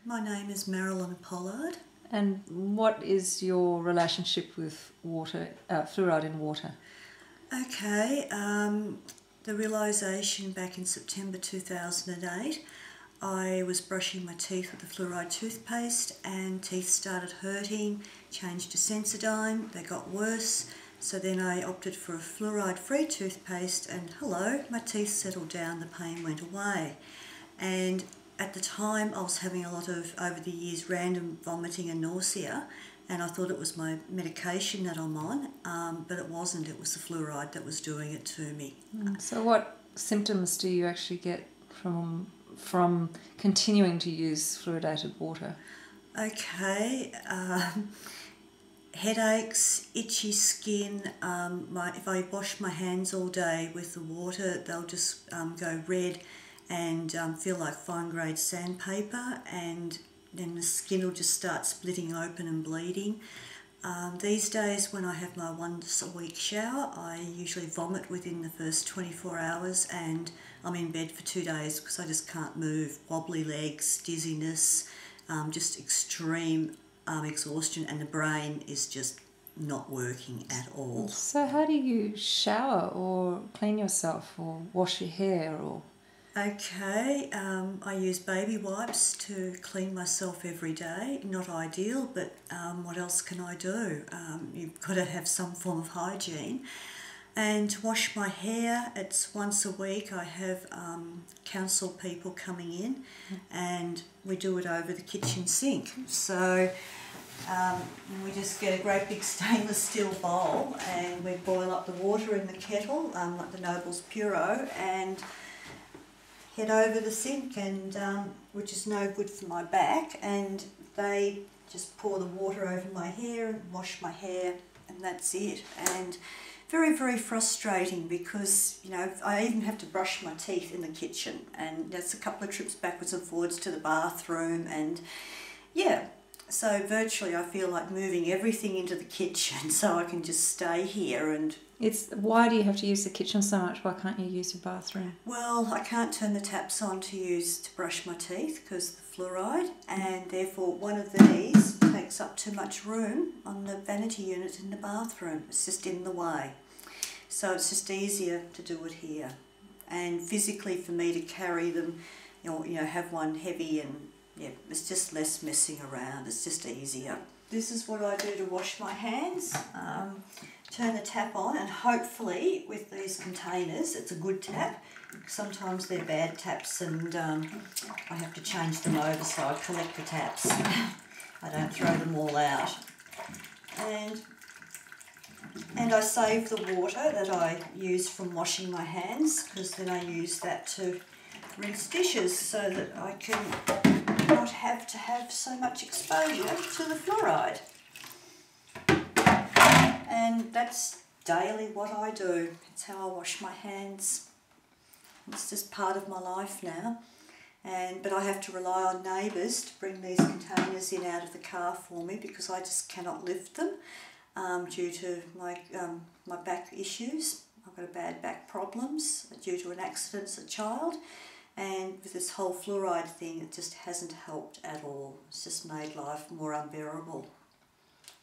My name is Marilyn Pollard. And what is your relationship with water, fluoride in water? Okay, the realisation back in September 2008, I was brushing my teeth with the fluoride toothpaste and teeth started hurting, changed to Sensodyne, they got worse. So then I opted for a fluoride-free toothpaste and hello, my teeth settled down, the pain went away. And at the time I was having a lot of, over the years, random vomiting and nausea, and I thought it was my medication that I'm on, but it wasn't, it was the fluoride that was doing it to me. So what symptoms do you actually get from continuing to use fluoridated water? Okay, headaches, itchy skin, if I wash my hands all day with the water, they'll just go red and feel like fine grade sandpaper, and then the skin will just start splitting open and bleeding. These days when I have my once a week shower, I usually vomit within the first 24 hours and I'm in bed for 2 days because I just can't move, wobbly legs, dizziness, just extreme exhaustion, and the brain is just not working at all. So how do you shower or clean yourself or wash your hair or... Okay, I use baby wipes to clean myself every day. Not ideal, but what else can I do? You've got to have some form of hygiene. And to wash my hair, it's once a week. I have council people coming in and we do it over the kitchen sink. So we just get a great big stainless steel bowl and we boil up the water in the kettle, like the Noble's Puro, and head over the sink, and which is no good for my back, and they just pour the water over my hair and wash my hair, and that's it. And very, very frustrating because, you know, I even have to brush my teeth in the kitchen, and that's a couple of trips backwards and forwards to the bathroom, and yeah, so virtually I feel like moving everything into the kitchen so I can just stay here. And why do you have to use the kitchen so much? Why can't you use your bathroom? Well, I can't turn the taps on to brush my teeth because of the fluoride, and therefore one of these takes up too much room on the vanity unit in the bathroom. It's just in the way. So it's just easier to do it here. And physically for me to carry them, you know, have one heavy, and yeah, it's just less messing around. It's just easier. This is what I do to wash my hands. Turn the tap on, and hopefully with these containers it's a good tap. Sometimes they're bad taps and I have to change them over, so I collect the taps. I don't throw them all out. And I save the water that I use from washing my hands, because then I use that to rinse dishes so that I can not have to have so much exposure to the fluoride. And that's daily what I do. It's how I wash my hands. It's just part of my life now. But I have to rely on neighbours to bring these containers in out of the car for me, because I just cannot lift them due to my back issues. I've got bad back problems due to an accident as a child. And with this whole fluoride thing, it just hasn't helped at all. It's just made life more unbearable.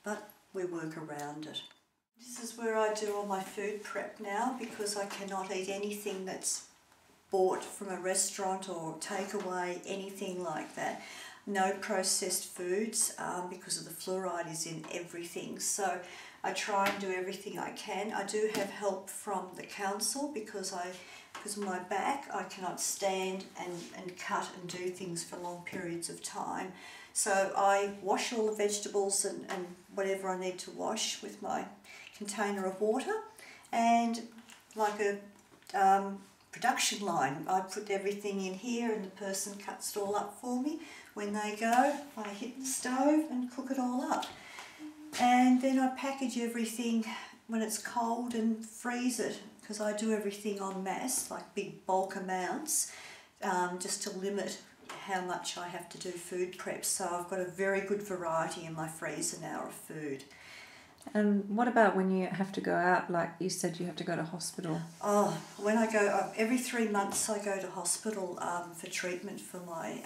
But we work around it. This is where I do all my food prep now, because I cannot eat anything that's bought from a restaurant or takeaway, anything like that. No processed foods, because of the fluoride is in everything. So I try and do everything I can. I do have help from the council because of my back, I cannot stand and cut and do things for long periods of time. So I wash all the vegetables and whatever I need to wash with my container of water, and like a production line, I put everything in here and the person cuts it all up for me. When they go, I hit the stove and cook it all up. And then I package everything when it's cold and freeze it, because I do everything en masse, like big bulk amounts, just to limit how much I have to do food prep. So I've got a very good variety in my freezer now of food. And what about when you have to go out, like you said you have to go to hospital? Oh, when I go, every 3 months I go to hospital for treatment for my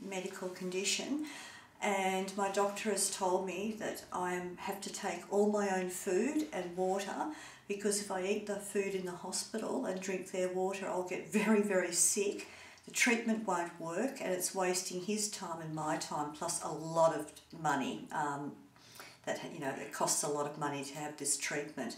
medical condition, and my doctor has told me that I have to take all my own food and water, because if I eat the food in the hospital and drink their water, I'll get very, very sick. The treatment won't work, and it's wasting his time and my time, plus a lot of money. It costs a lot of money to have this treatment.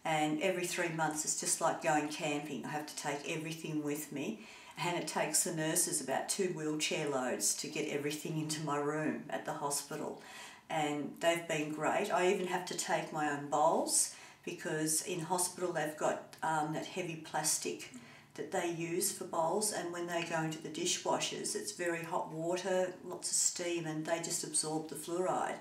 And every 3 months, it's just like going camping. I have to take everything with me, and it takes the nurses about 2 wheelchair loads to get everything into my room at the hospital. And they've been great. I even have to take my own bowls, because in hospital they've got that heavy plastic that they use for bowls, and when they go into the dishwashers, it's very hot water, lots of steam, and they just absorb the fluoride.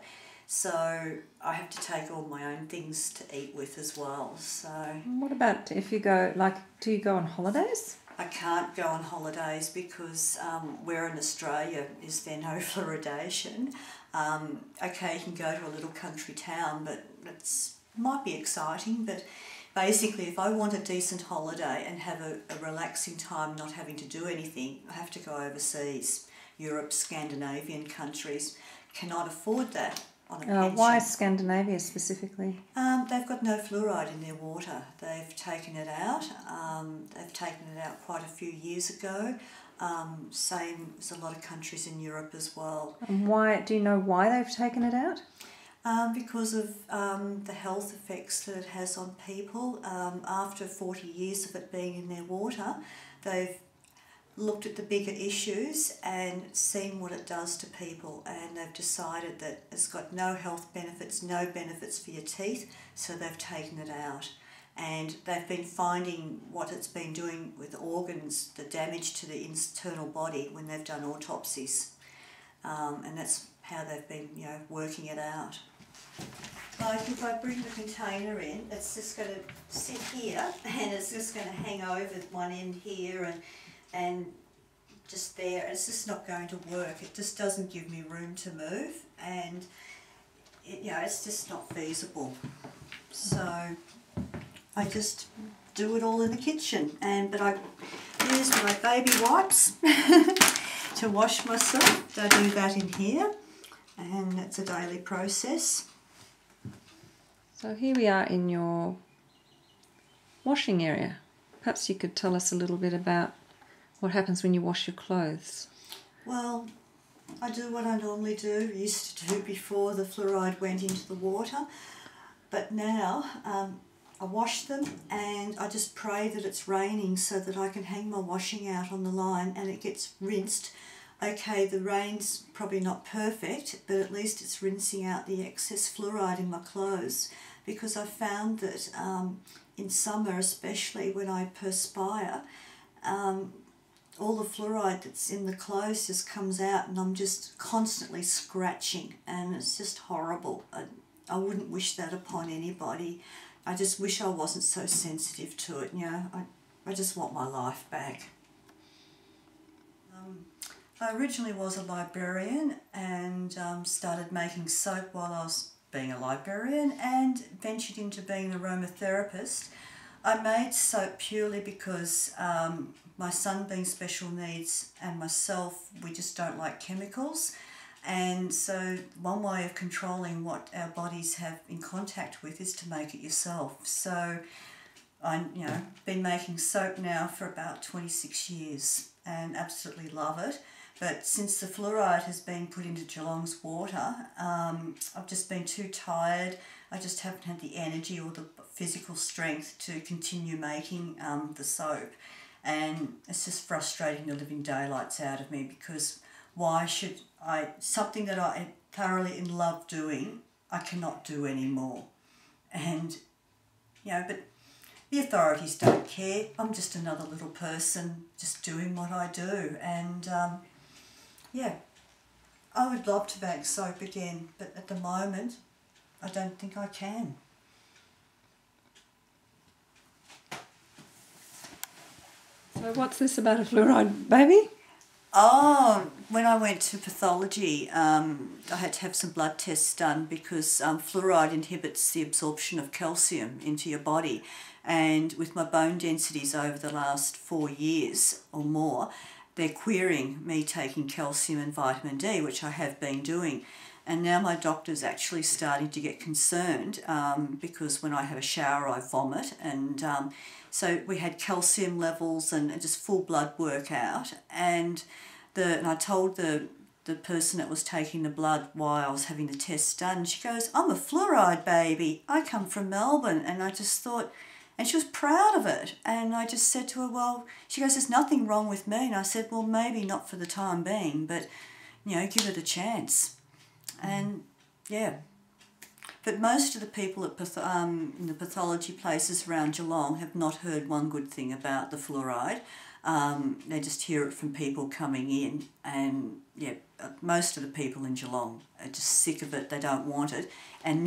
So I have to take all my own things to eat with as well. So what about if you go, do you go on holidays? I can't go on holidays because where in Australia is there no fluoridation. Okay, you can go to a little country town, but it might be exciting, but basically if I want a decent holiday and have a relaxing time not having to do anything, I have to go overseas. Europe, Scandinavian countries cannot afford that. Why Scandinavia specifically? They've got no fluoride in their water. They've taken it out. They've taken it out quite a few years ago. Same as a lot of countries in Europe as well. And why? Do you know why they've taken it out? Because of the health effects that it has on people. After 40 years of it being in their water, they've looked at the bigger issues and seen what it does to people, and they've decided that it's got no health benefits, no benefits for your teeth, so they've taken it out. And they've been finding what it's been doing with organs, the damage to the internal body when they've done autopsies. And that's how they've been, working it out. Like if I bring the container in, it's just going to sit here, and it's just going to hang over one end here and just there. It's just not going to work. It just doesn't give me room to move, and it's just not feasible. So I just do it all in the kitchen, but I use my baby wipes to wash myself. I do that in here, and it's a daily process. So here we are in your washing area. Perhaps you could tell us a little bit about what happens when you wash your clothes. Well, I do what I normally do, used to do before the fluoride went into the water, but now I wash them and I just pray that it's raining so that I can hang my washing out on the line and it gets rinsed. Okay, the rain's probably not perfect, but at least it's rinsing out the excess fluoride in my clothes, because I found that in summer, especially when I perspire, all the fluoride that's in the clothes just comes out, and I'm just constantly scratching, and it's just horrible. I wouldn't wish that upon anybody. I just wish I wasn't so sensitive to it. I just want my life back. I originally was a librarian and started making soap while I was being a librarian, and ventured into being an aromatherapist. I made soap purely because my son being special needs and myself, we just don't like chemicals. And so one way of controlling what our bodies have in contact with is to make it yourself. So I've been making soap now for about 26 years and absolutely love it. But since the fluoride has been put into Geelong's water, I've just been too tired. I just haven't had the energy or the physical strength to continue making the soap. And it's just frustrating the living daylights out of me, because why should something that I thoroughly in love doing, I cannot do anymore. And, but the authorities don't care. I'm just another little person just doing what I do. And, I would love to make soap again, but at the moment, I don't think I can. So what's this about a fluoride baby? Oh, when I went to pathology, I had to have some blood tests done because fluoride inhibits the absorption of calcium into your body. And with my bone densities over the last 4 years or more, they're querying me taking calcium and vitamin D, which I have been doing. And now my doctor's actually starting to get concerned because when I have a shower I vomit, and so we had calcium levels and just full blood work out, and I told the person that was taking the blood why I was having the test done. She goes, "I'm a fluoride baby. I come from Melbourne." And I just thought, and she was proud of it. And I just said to her, well, she goes, "There's nothing wrong with me." And I said, well, maybe not for the time being, but, give it a chance. And, yeah. But most of the people at in the pathology places around Geelong have not heard one good thing about the fluoride. They just hear it from people coming in, and most of the people in Geelong are just sick of it. They don't want it, and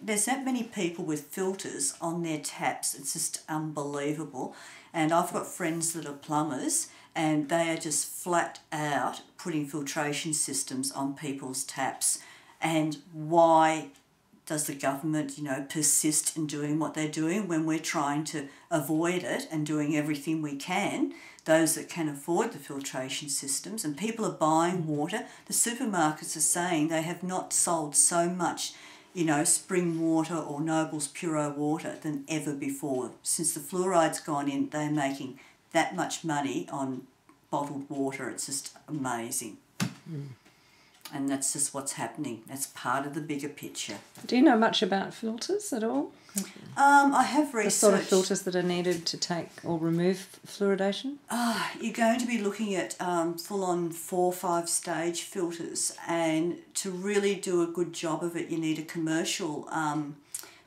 there's that many people with filters on their taps. It's just unbelievable. And I've got friends that are plumbers, and they are just flat out putting filtration systems on people's taps. And why does the government, persist in doing what they're doing when we're trying to avoid it and doing everything we can, those that can afford the filtration systems? And people are buying water. The supermarkets are saying they have not sold so much, spring water or Noble's Puro water than ever before. Since the fluoride's gone in, they're making that much money on bottled water. It's just amazing. And that's just what's happening. That's part of the bigger picture. Do you know much about filters at all? I have researched... The sort of filters that are needed to take or remove fluoridation? You're going to be looking at full-on 4 or 5 stage filters, and to really do a good job of it you need a commercial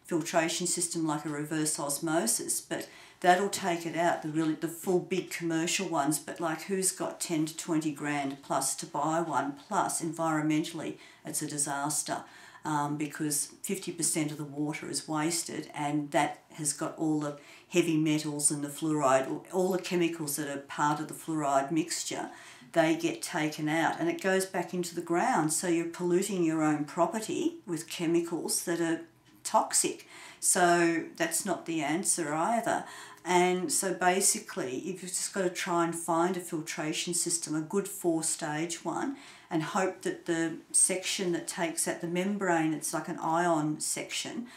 filtration system like a reverse osmosis, but that'll take it out, the full big commercial ones. But like, who's got 10 to 20 grand plus to buy one? Plus environmentally it's a disaster. Because 50% of the water is wasted, and that has got all the heavy metals and the fluoride, all the chemicals that are part of the fluoride mixture, they get taken out and it goes back into the ground. So you're polluting your own property with chemicals that are toxic. So that's not the answer either. And so basically you've just got to try and find a filtration system, a good 4-stage one, and hope that the section that takes out the membrane, it's like an ion section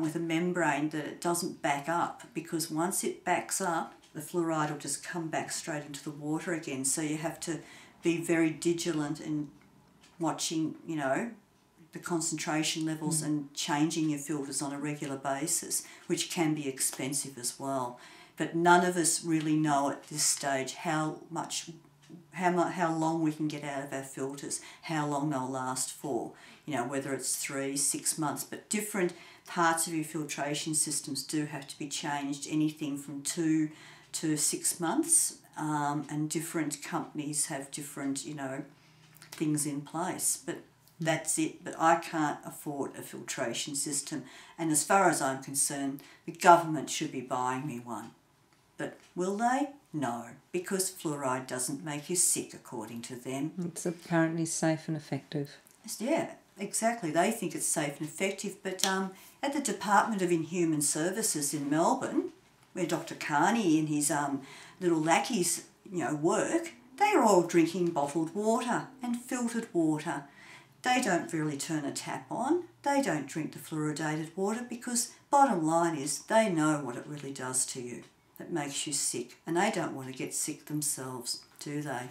with a membrane, that it doesn't back up, because once it backs up, the fluoride will just come back straight into the water again. So you have to be very vigilant in watching, the concentration levels and changing your filters on a regular basis, which can be expensive as well. But none of us really know at this stage how long we can get out of our filters, how long they'll last for, whether it's 3, 6 months. But different parts of your filtration systems do have to be changed, anything from 2 to 6 months, and different companies have different, things in place. But that's it. But I can't afford a filtration system, and as far as I'm concerned, the government should be buying me one. But will they? No, because fluoride doesn't make you sick, according to them. It's apparently safe and effective. Yeah, exactly. They think it's safe and effective. But at the Department of Inhuman Services in Melbourne, where Dr. Carney and his little lackeys, work, they're all drinking bottled water and filtered water. They don't really turn a tap on. They don't drink the fluoridated water, because bottom line is they know what it really does to you. It makes you sick, and they don't want to get sick themselves, do they?